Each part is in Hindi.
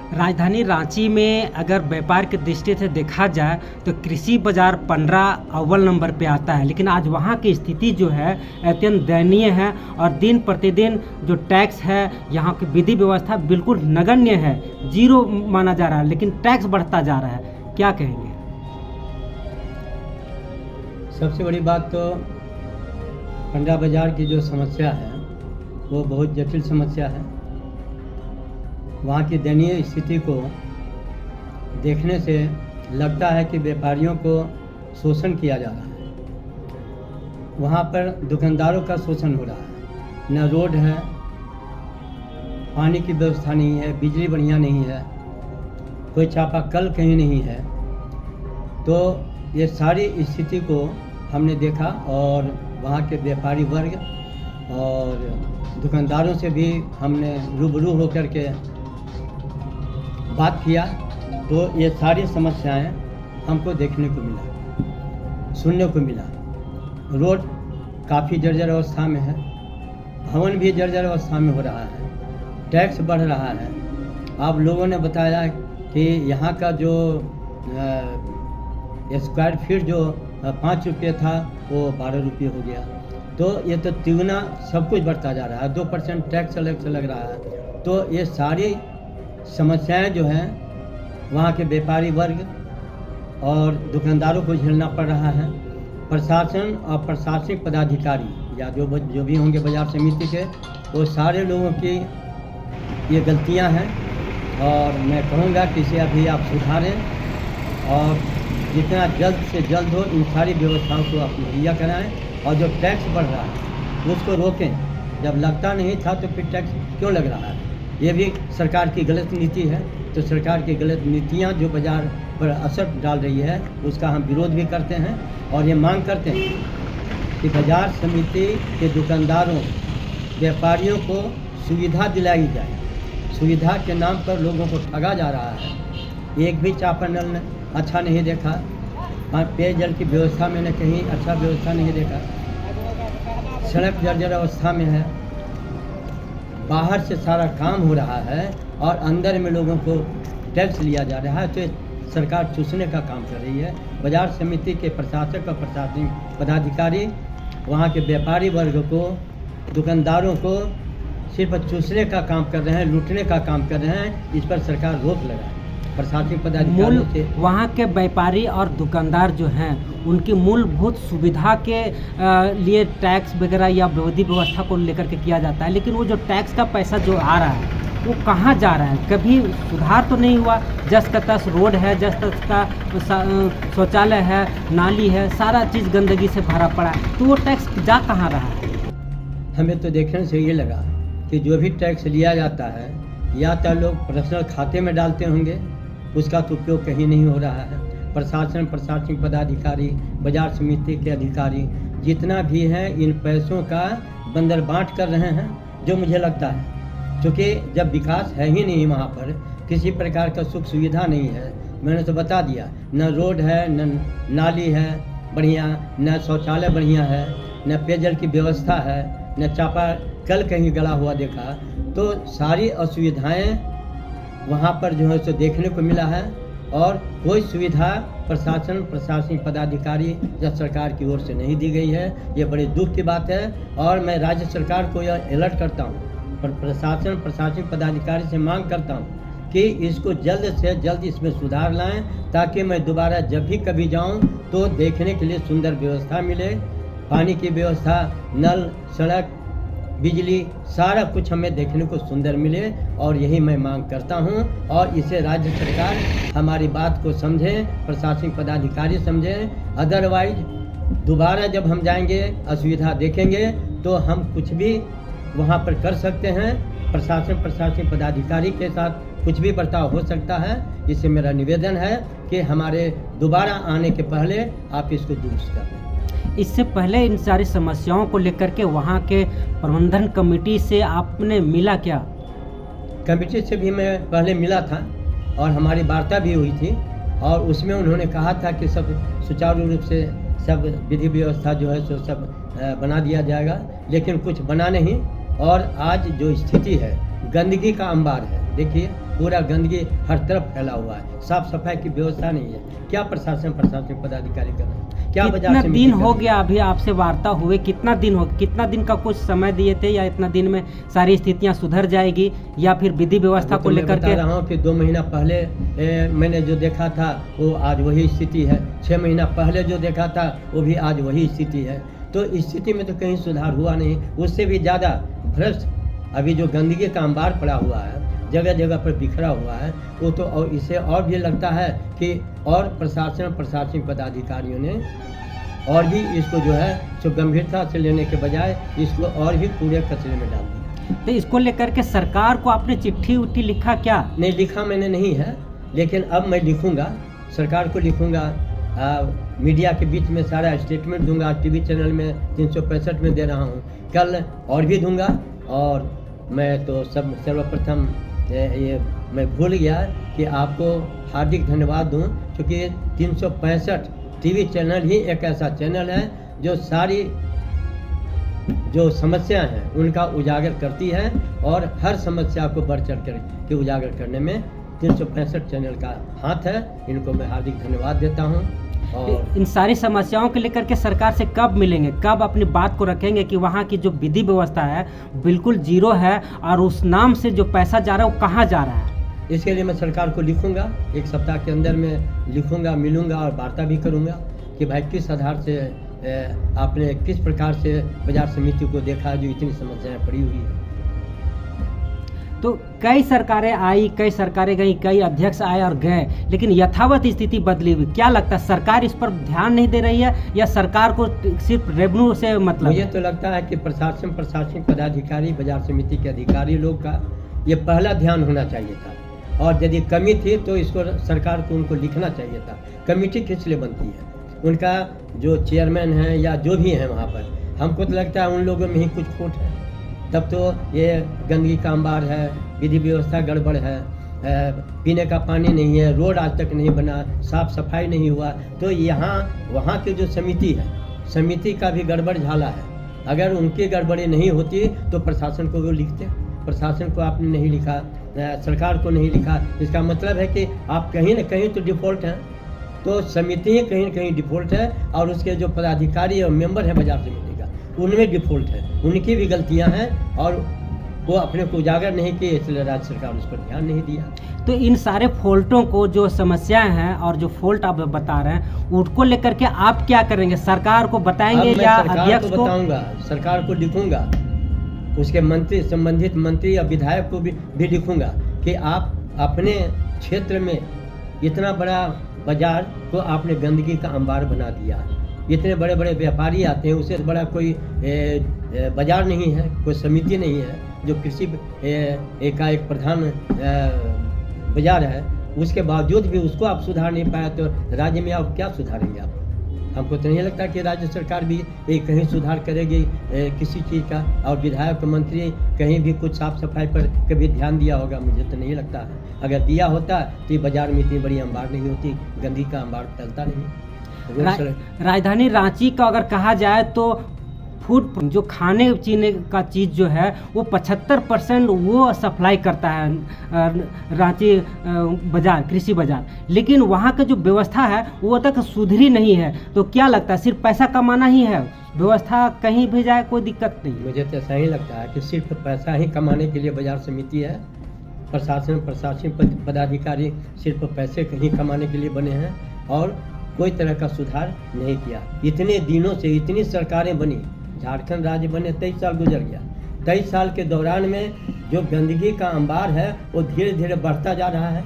राजधानी रांची में अगर व्यापार की दृष्टि से देखा जाए तो कृषि बाजार 15 अव्वल नंबर पे आता है, लेकिन आज वहाँ की स्थिति जो है अत्यंत दयनीय है और दिन प्रतिदिन जो टैक्स है, यहाँ की विधि व्यवस्था बिल्कुल नगण्य है, जीरो माना जा रहा है, लेकिन टैक्स बढ़ता जा रहा है। क्या कहेंगे? सबसे बड़ी बात तो 15 बाजार की जो समस्या है वो बहुत जटिल समस्या है। वहाँ की दयनीय स्थिति को देखने से लगता है कि व्यापारियों को शोषण किया जा रहा है। वहाँ पर दुकानदारों का शोषण हो रहा है। न रोड है, पानी की व्यवस्था नहीं है, बिजली बढ़िया नहीं है, कोई चापाकल कहीं नहीं है। तो ये सारी स्थिति को हमने देखा और वहाँ के व्यापारी वर्ग और दुकानदारों से भी हमने रूबरू होकर के बात किया, तो ये सारी समस्याएं हमको देखने को मिला, सुनने को मिला। रोड काफ़ी जर्जर अवस्था में है, भवन भी जर्जर अवस्था में हो रहा है, टैक्स बढ़ रहा है। आप लोगों ने बताया कि यहाँ का जो स्क्वायर फीट जो 5 रुपये था वो 12 रुपये हो गया। तो ये तो तिगुना सब कुछ बढ़ता जा रहा है, 2% टैक्स अलग से लग रहा है। तो ये सारी समस्याएं जो हैं वहाँ के व्यापारी वर्ग और दुकानदारों को झेलना पड़ रहा है। प्रशासन और प्रशासनिक पदाधिकारी या जो भी होंगे बाजार समिति के, वो सारे लोगों की ये गलतियां हैं और मैं कहूँगा कि इसे अभी आप सुधारें और जितना जल्द से जल्द हो इन सारी व्यवस्थाओं को आप मुहैया कराएँ और जो टैक्स बढ़ रहा है उसको रोकें। जब लगता नहीं था तो फिर टैक्स क्यों लग रहा है? ये भी सरकार की गलत नीति है। तो सरकार की गलत नीतियां जो बाजार पर असर डाल रही है उसका हम विरोध भी करते हैं और ये मांग करते हैं कि बाजार समिति के दुकानदारों व्यापारियों को सुविधा दिलाई जाए। सुविधा के नाम पर लोगों को ठगा जा रहा है। एक भी चापानल ने अच्छा नहीं देखा, पेयजल की व्यवस्था मैंने कहीं अच्छा व्यवस्था नहीं देखा, सड़क जर्जर अवस्था में है, बाहर से सारा काम हो रहा है और अंदर में लोगों को टैक्स लिया जा रहा है। तो सरकार चूसने का काम कर रही है। बाजार समिति के प्रशासक और प्रशासनिक पदाधिकारी वहाँ के व्यापारी वर्ग को, दुकानदारों को सिर्फ चूसने का काम कर रहे हैं, लूटने का काम कर रहे हैं। इस पर सरकार रोक लगाए। प्रशासनिक पदाधिकारियों से वहाँ के व्यापारी और दुकानदार जो हैं उनकी मूलभूत सुविधा के लिए टैक्स वगैरह या विधि व्यवस्था को लेकर के किया जाता है, लेकिन वो जो टैक्स का पैसा जो आ रहा है वो कहाँ जा रहा है? कभी सुधार तो नहीं हुआ। जस का तस रोड है, जस तस का शौचालय है, नाली है, सारा चीज़ गंदगी से भरा पड़ा है। तो वो टैक्स जा कहाँ रहा है? हमें तो देखने से ये लगा कि जो भी टैक्स लिया जाता है या तो लोग पर्सनल खाते में डालते होंगे, उसका तो उपयोग कहीं नहीं हो रहा है। प्रशासन, प्रशासनिक पदाधिकारी, बाजार समिति के अधिकारी जितना भी हैं इन पैसों का बंदरबांट कर रहे हैं, जो मुझे लगता है क्योंकि जब विकास है ही नहीं, वहाँ पर किसी प्रकार का सुख सुविधा नहीं है। मैंने तो बता दिया, न रोड है, न नाली है बढ़िया, न शौचालय बढ़िया है, न पेयजल की व्यवस्था है, न चापाकल कहीं गला हुआ देखा। तो सारी असुविधाएं वहाँ पर जो है सो देखने को मिला है और कोई सुविधा प्रशासन, प्रशासनिक पदाधिकारी या सरकार की ओर से नहीं दी गई है। ये बड़े दुख की बात है और मैं राज्य सरकार को यह अलर्ट करता हूँ, पर प्रशासन, प्रशासनिक पदाधिकारी से मांग करता हूँ कि इसको जल्द से जल्द इसमें सुधार लाएं, ताकि मैं दोबारा जब भी कभी जाऊँ तो देखने के लिए सुंदर व्यवस्था मिले, पानी की व्यवस्था, नल, सड़क, बिजली, सारा कुछ हमें देखने को सुंदर मिले। और यही मैं मांग करता हूं और इसे राज्य सरकार हमारी बात को समझे, प्रशासनिक पदाधिकारी समझे। अदरवाइज दोबारा जब हम जाएंगे, असुविधा देखेंगे तो हम कुछ भी वहां पर कर सकते हैं। प्रशासन, प्रशासनिक पदाधिकारी के साथ कुछ भी बर्ताव हो सकता है। इससे मेरा निवेदन है कि हमारे दोबारा आने के पहले आप इसको दुरुस्त कर दें। इससे पहले इन सारी समस्याओं को लेकर के वहाँ के प्रबंधन कमेटी से आपने मिला क्या? कमेटी से भी मैं पहले मिला था और हमारी वार्ता भी हुई थी और उसमें उन्होंने कहा था कि सब सुचारू रूप से सब विधि व्यवस्था जो है सो सब बना दिया जाएगा, लेकिन कुछ बना नहीं। और आज जो स्थिति है, गंदगी का अंबार है। देखिए पूरा गंदगी हर तरफ फैला हुआ है, साफ सफाई की व्यवस्था नहीं है। क्या प्रशासनिक पदाधिकारी कर रहे हैं? क्या कितना बाजार समिति दिन कर हो रही है? गया अभी आपसे वार्ता हुए? कितना दिन का कुछ समय दिए थे, या इतना दिन में सारी स्थितियां सुधर जाएगी, या फिर विधि व्यवस्था अभी को तो मैं लेकर बता के? रहा हूँ कि 2 महीना पहले मैंने जो देखा था वो आज वही स्थिति है। 6 महीना पहले जो देखा था वो भी आज वही स्थिति है। तो इस स्थिति में तो कहीं सुधार हुआ नहीं, उससे भी ज़्यादा भ्रष्ट अभी जो गंदगी का अंबार पड़ा हुआ है, जगह जगह पर बिखरा हुआ है, वो तो और इसे और भी लगता है कि और प्रशासनिक पदाधिकारियों ने और भी इसको जो है सो गंभीरता से लेने के बजाय इसको और भी कूड़े कचरे में डाल दिया। तो इसको लेकर के सरकार को आपने चिट्ठी उट्ठी लिखा क्या? नहीं लिखा मैंने नहीं है, लेकिन अब मैं लिखूंगा, सरकार को लिखूंगा, मीडिया के बीच में सारा स्टेटमेंट दूंगा, टीवी चैनल में 365 में दे रहा हूँ, कल और भी दूंगा। और मैं तो सर्वप्रथम ये मैं भूल गया कि आपको हार्दिक धन्यवाद दूं, क्योंकि 365 टीवी चैनल ही एक ऐसा चैनल है जो सारी जो समस्या हैं उनका उजागर करती है, और हर समस्या को बढ़ चढ़ कर के उजागर करने में 365 चैनल का हाथ है। इनको मैं हार्दिक धन्यवाद देता हूं। और इन सारी समस्याओं को लेकर के सरकार से कब मिलेंगे, कब अपनी बात को रखेंगे कि वहाँ की जो विधि व्यवस्था है बिल्कुल जीरो है, और उस नाम से जो पैसा जा रहा है वो कहाँ जा रहा है? इसके लिए मैं सरकार को लिखूंगा, 1 सप्ताह के अंदर में लिखूंगा, मिलूंगा और वार्ता भी करूंगा कि भाई किस आधार से आपने किस प्रकार से बाजार समिति को देखा जो इतनी समस्याएं पड़ी हुई है। तो कई सरकारें आई, कई सरकारें गई, कई अध्यक्ष आए और गए, लेकिन यथावत स्थिति बदली हुई। क्या लगता है सरकार इस पर ध्यान नहीं दे रही है, या सरकार को सिर्फ रेवेन्यू से मतलब? मुझे तो लगता है कि प्रशासनिक पदाधिकारी, बाजार समिति के अधिकारी लोग का ये पहला ध्यान होना चाहिए था, और यदि कमी थी तो इसको सरकार को उनको लिखना चाहिए था। कमेटी किस लिए बनती है? उनका जो चेयरमैन है या जो भी है वहाँ पर, हमको तो लगता है उन लोगों में ही कुछ खोट है, तब तो ये गंदगी का अंबार है, विधि व्यवस्था गड़बड़ है, पीने का पानी नहीं है, रोड आज तक नहीं बना, साफ सफाई नहीं हुआ। तो यहाँ वहाँ की जो समिति है, समिति का भी गड़बड़ झाला है। अगर उनकी गड़बड़ी नहीं होती तो प्रशासन को वो लिखते, प्रशासन को आपने नहीं लिखा, सरकार को नहीं लिखा, इसका मतलब है कि आप कहीं न कहीं तो डिफ़ॉल्ट हैं। तो समिति ही कहीं न कहीं डिफ़ॉल्ट है, और उसके जो पदाधिकारी और मेंबर हैं बाजार समिति का, उनमें डिफ़ॉल्ट है, उनकी भी गलतियां हैं, और वो अपने को उजागर नहीं किए, इसलिए राज्य सरकार उस पर ध्यान नहीं दिया। तो इन सारे फॉल्टों को, जो समस्याएं हैं और जो फॉल्ट आप बता रहे हैं, उनको लेकर के आप क्या करेंगे? सरकार को बताएंगे या अध्यक्ष को? बताऊंगा, सरकार को लिखूंगा, उसके मंत्री, संबंधित मंत्री या विधायक को भी लिखूंगा कि आप अपने क्षेत्र में इतना बड़ा बाजार को आपने गंदगी का अंबार बना दिया। इतने बड़े बड़े व्यापारी आते हैं, उससे बड़ा कोई बाजार नहीं है, कोई समिति नहीं है जो कृषि एकाएक प्रधान बाजार है, उसके बावजूद भी उसको आप सुधार नहीं पाया, तो राज्य में आप क्या सुधारेंगे आप? हमको तो नहीं लगता कि राज्य सरकार भी कहीं सुधार करेगी किसी चीज़ का, और विधायक मंत्री कहीं भी कुछ साफ सफाई पर कभी ध्यान दिया होगा, मुझे तो नहीं लगता है। अगर दिया होता तो ये बाजार में इतनी बड़ी अंबार नहीं होती, गंदगी का अंबार फैलता नहीं। राजधानी रांची का अगर कहा जाए तो फूड जो खाने पीने का चीज़ जो है वो 75% वो सप्लाई करता है रांची बाज़ार, कृषि बाज़ार, लेकिन वहाँ का जो व्यवस्था है वो तक सुधरी नहीं है। तो क्या लगता है सिर्फ पैसा कमाना ही है, व्यवस्था कहीं भी जाए कोई दिक्कत नहीं? मुझे तो ऐसा ही लगता है कि सिर्फ पैसा ही कमाने के लिए बाजार समिति है। प्रशासनिक पदाधिकारी सिर्फ पैसे कहीं कमाने के लिए बने हैं, और कोई तरह का सुधार नहीं किया। इतने दिनों से इतनी सरकारें बनी, झारखंड राज्य बने 23 साल गुजर गया। 23 साल के दौरान में जो गंदगी का अंबार है वो धीरे धीरे बढ़ता जा रहा है,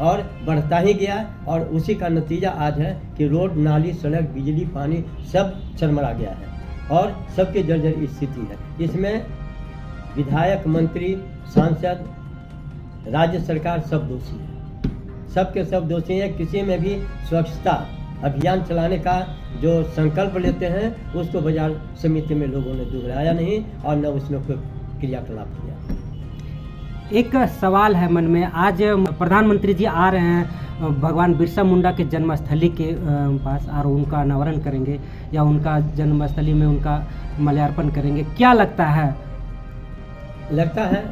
और बढ़ता ही गया, और उसी का नतीजा आज है कि रोड, नाली, सड़क, बिजली, पानी सब चरमरा गया है, और सबकी जर्जर स्थिति है। इसमें विधायक, मंत्री, सांसद, राज्य सरकार सब दोषी है, सबके सब दोषी हैं। किसी में भी स्वच्छता अभियान चलाने का जो संकल्प लेते हैं उसको बाजार समिति में लोगों ने दोहराया नहीं, और न उसमें कोई क्रियाकलाप किया। एक सवाल है मन में, आज प्रधानमंत्री जी आ रहे हैं भगवान बिरसा मुंडा के जन्मस्थली के पास, और उनका अनावरण करेंगे या उनका जन्मस्थली में उनका माल्यार्पण करेंगे। क्या लगता है? लगता है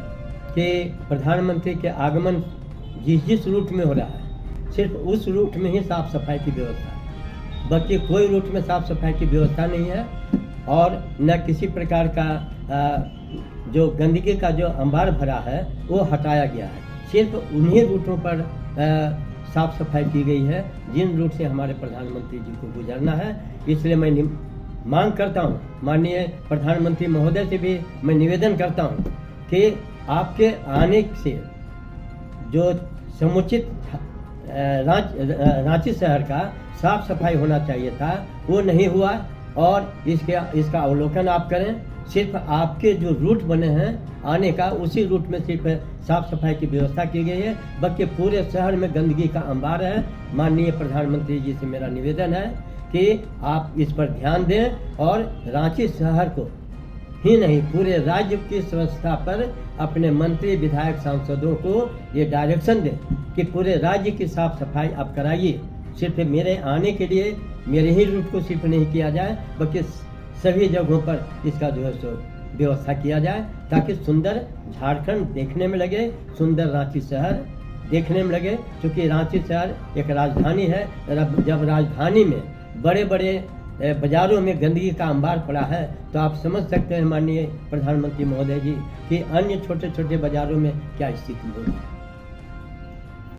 कि प्रधानमंत्री के आगमन जिस जिस रूट में हो रहा है सिर्फ उस रूट में ही साफ सफाई की व्यवस्था है, बाकी कोई रूट में साफ सफाई की व्यवस्था नहीं है। और न किसी प्रकार का जो गंदगी का जो अंबार भरा है वो हटाया गया है। सिर्फ उन्हीं रूटों पर साफ सफाई की गई है जिन रूट से हमारे प्रधानमंत्री जी को गुजरना है। इसलिए मैं मांग करता हूँ, माननीय प्रधानमंत्री महोदय से भी मैं निवेदन करता हूँ कि आपके आने से जो समुचित रांची शहर का साफ सफाई होना चाहिए था वो नहीं हुआ, और इसका अवलोकन आप करें। सिर्फ आपके जो रूट बने हैं आने का, उसी रूट में सिर्फ साफ सफाई की व्यवस्था की गई है, बाकी पूरे शहर में गंदगी का अंबार है। माननीय प्रधानमंत्री जी से मेरा निवेदन है कि आप इस पर ध्यान दें और रांची शहर को ही नहीं पूरे राज्य की स्वच्छता पर अपने मंत्री विधायक सांसदों को ये डायरेक्शन दें कि पूरे राज्य की साफ सफाई आप कराइए। सिर्फ मेरे आने के लिए मेरे ही रूट को सिर्फ नहीं किया जाए, बल्कि सभी जगहों पर इसका जो है सो व्यवस्था किया जाए, ताकि सुंदर झारखंड देखने में लगे, सुंदर रांची शहर देखने में लगे। क्योंकि रांची शहर एक राजधानी है। जब राजधानी में बड़े बड़े बाजारों में गंदगी का अंबार पड़ा है तो आप समझ सकते हैं माननीय प्रधानमंत्री महोदय जी कि अन्य छोटे छोटे बाजारों में क्या स्थिति होगी।